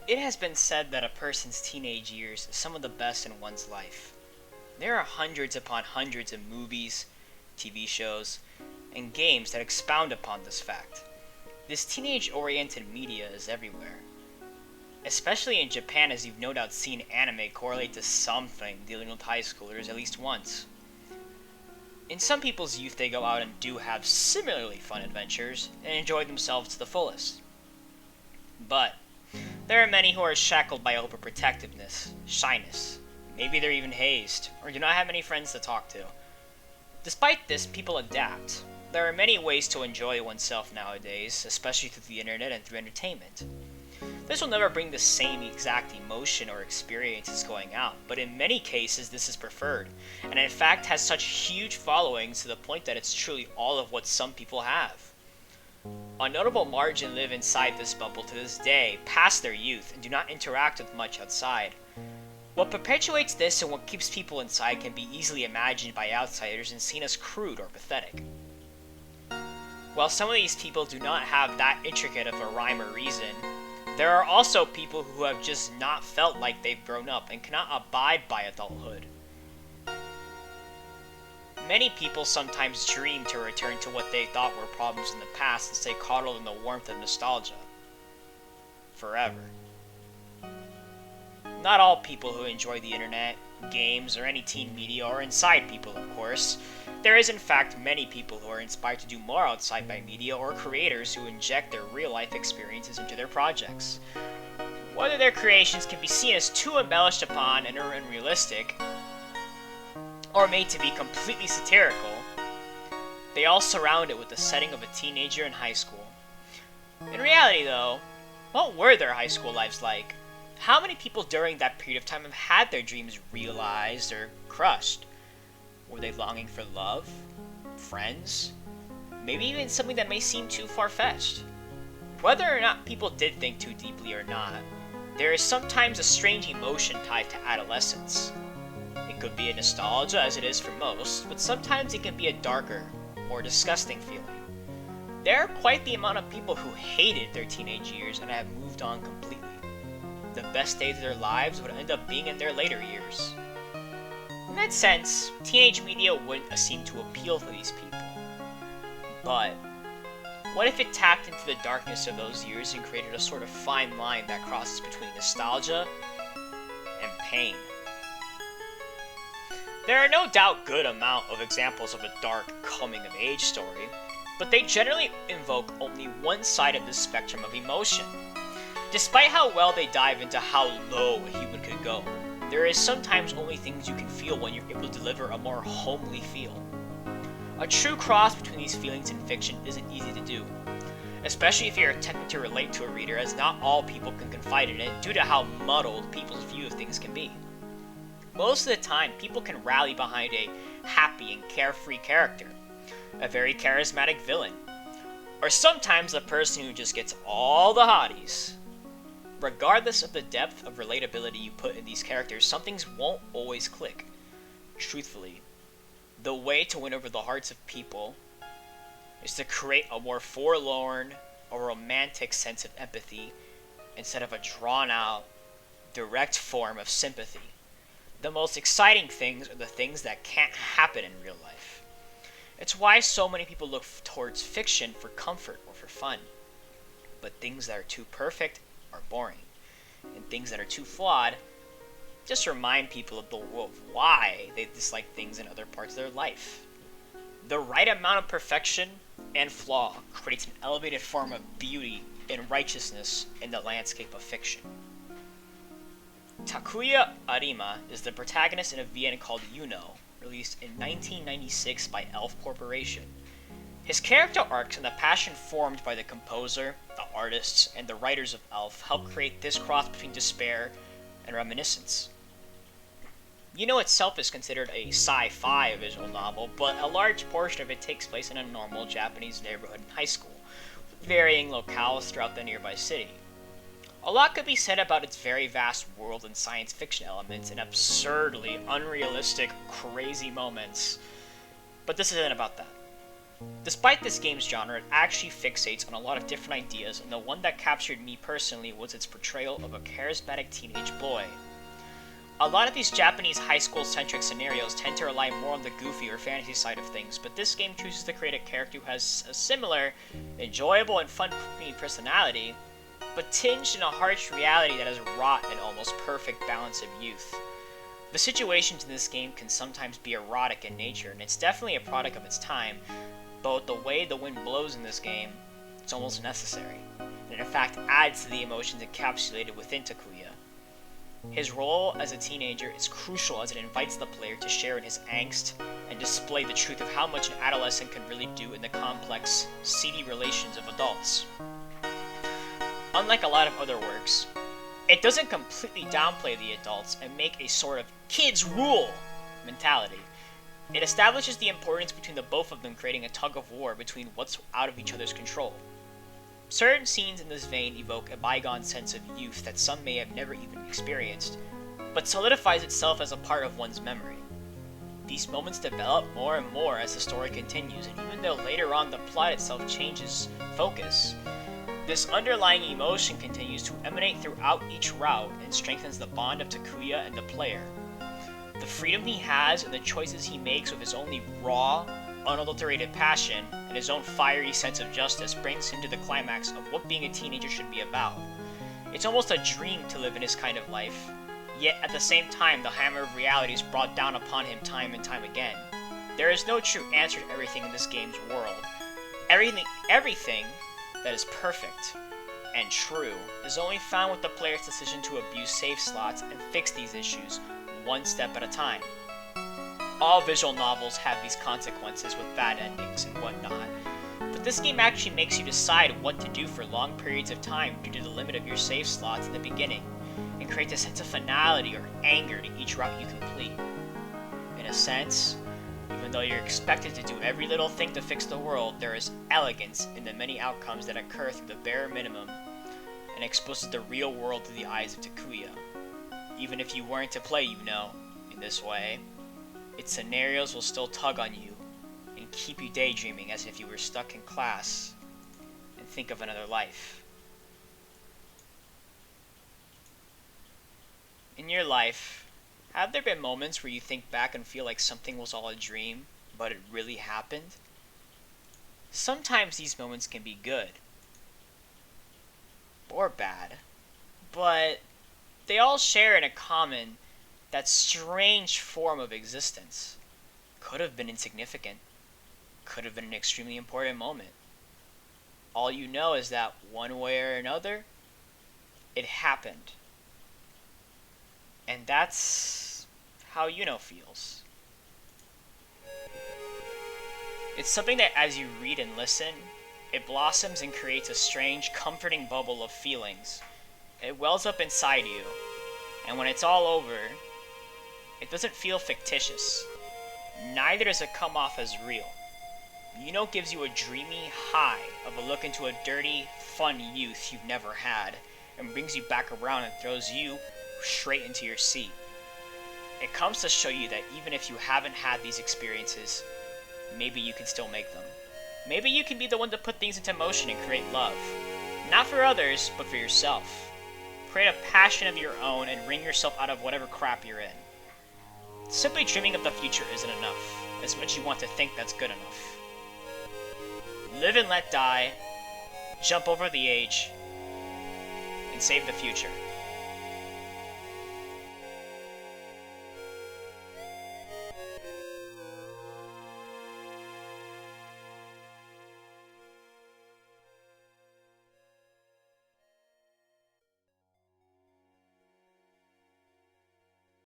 It has been said that a person's teenage years is some of the best in one's life. There are hundreds upon hundreds of movies, TV shows, and games that expound upon this fact. This teenage-oriented media is everywhere, especially in Japan, as you've no doubt seen anime correlate to something dealing with high schoolers at least once. In some people's youth, they go out and do have similarly fun adventures and enjoy themselves to the fullest. But there are many who are shackled by overprotectiveness, shyness, maybe they're even hazed, or do not have many friends to talk to. Despite this, people adapt. There are many ways to enjoy oneself nowadays, especially through the internet and through entertainment. This will never bring the same exact emotion or experience as going out, but in many cases this is preferred, and in fact has such huge followings to the point that it's truly all of what some people have. A notable margin live inside this bubble to this day, past their youth, and do not interact with much outside. What perpetuates this and what keeps people inside can be easily imagined by outsiders and seen as crude or pathetic. While some of these people do not have that intricate of a rhyme or reason, there are also people who have just not felt like they've grown up and cannot abide by adulthood. Many people sometimes dream to return to what they thought were problems in the past and stay coddled in the warmth of nostalgia. Forever. Not all people who enjoy the internet, games, or any teen media are inside people, of course. There is in fact many people who are inspired to do more outside by media or creators who inject their real-life experiences into their projects. Whether their creations can be seen as too embellished upon and or unrealistic, or made to be completely satirical, they all surround it with the setting of a teenager in high school. In reality though, what were their high school lives like? How many people during that period of time have had their dreams realized or crushed? Were they longing for love? Friends? Maybe even something that may seem too far-fetched? Whether or not people did think too deeply or not, there is sometimes a strange emotion tied to adolescence. It could be a nostalgia as it is for most, but sometimes it can be a darker, more disgusting feeling. There are quite the amount of people who hated their teenage years and have moved on completely. The best days of their lives would end up being in their later years. In that sense, teenage media wouldn't seem to appeal to these people. But what if it tapped into the darkness of those years and created a sort of fine line that crosses between nostalgia and pain? There are no doubt good amount of examples of a dark coming-of-age story, but they generally invoke only one side of the spectrum of emotion. Despite how well they dive into how low a human could go, there is sometimes only things you can feel when you're able to deliver a more homely feel. A true cross between these feelings in fiction isn't easy to do, especially if you're attempting to relate to a reader, as not all people can confide in it due to how muddled people's view of things can be. Most of the time, people can rally behind a happy and carefree character, a very charismatic villain, or sometimes a person who just gets all the hotties. Regardless of the depth of relatability you put in these characters, some things won't always click. Truthfully, the way to win over the hearts of people is to create a more forlorn or romantic sense of empathy instead of a drawn-out, direct form of sympathy. The most exciting things are the things that can't happen in real life. It's why so many people look towards fiction for comfort or for fun. But things that are too perfect are boring, and things that are too flawed just remind people of why they dislike things in other parts of their life. The right amount of perfection and flaw creates an elevated form of beauty and righteousness in the landscape of fiction. Takuya Arima is the protagonist in a VN called Yuno, released in 1996 by Elf Corporation. His character arcs and the passion formed by the composer, the artists, and the writers of Elf help create this cross between despair and reminiscence. Yuno itself is considered a sci-fi visual novel, but a large portion of it takes place in a normal Japanese neighborhood and high school, with varying locales throughout the nearby city. A lot could be said about its very vast world and science fiction elements and absurdly unrealistic, crazy moments, but this isn't about that. Despite this game's genre, it actually fixates on a lot of different ideas, and the one that captured me personally was its portrayal of a charismatic teenage boy. A lot of these Japanese high school centric scenarios tend to rely more on the goofy or fantasy side of things, but this game chooses to create a character who has a similar, enjoyable, and fun personality, but tinged in a harsh reality that has wrought an almost perfect balance of youth. The situations in this game can sometimes be erotic in nature, and it's definitely a product of its time, but the way the wind blows in this game, it's almost necessary, and in fact adds to the emotions encapsulated within Takuya. His role as a teenager is crucial as it invites the player to share in his angst and display the truth of how much an adolescent can really do in the complex, seedy relations of adults. Unlike a lot of other works, it doesn't completely downplay the adults and make a sort of kids rule mentality. It establishes the importance between the both of them, creating a tug of war between what's out of each other's control. Certain scenes in this vein evoke a bygone sense of youth that some may have never even experienced, but solidifies itself as a part of one's memory. These moments develop more and more as the story continues, and even though later on the plot itself changes focus, this underlying emotion continues to emanate throughout each route and strengthens the bond of Takuya and the player. The freedom he has and the choices he makes with his only raw, unadulterated passion and his own fiery sense of justice brings him to the climax of what being a teenager should be about. It's almost a dream to live in his kind of life, yet at the same time the hammer of reality is brought down upon him time and time again. There is no true answer to everything in this game's world. Everything that is perfect and true is only found with the player's decision to abuse save slots and fix these issues one step at a time. All visual novels have these consequences with bad endings and whatnot, but this game actually makes you decide what to do for long periods of time due to the limit of your save slots in the beginning, and creates a sense of finality or anger to each route you complete. In a sense, even though you're expected to do every little thing to fix the world, there is elegance in the many outcomes that occur through the bare minimum, and exposes the real world through the eyes of Takuya. Even if you weren't to play, in this way, its scenarios will still tug on you and keep you daydreaming as if you were stuck in class and think of another life. In your life, have there been moments where you think back and feel like something was all a dream, but it really happened? Sometimes these moments can be good or bad, but they all share in a common that strange form of existence. Could have been insignificant, could have been an extremely important moment. All you know is that one way or another, it happened. And that's how feels. It's something that as you read and listen, it blossoms and creates a strange, comforting bubble of feelings. It wells up inside you, and when it's all over, it doesn't feel fictitious. Neither does it come off as real. Gives you a dreamy high of a look into a dirty, fun youth you've never had, and brings you back around and throws you straight into your seat. It comes to show you that even if you haven't had these experiences, maybe you can still make them. Maybe you can be the one to put things into motion and create love. Not for others, but for yourself. Create a passion of your own and wring yourself out of whatever crap you're in. Simply dreaming of the future isn't enough, as much as you want to think that's good enough. Live and let die, jump over the age, and save the future.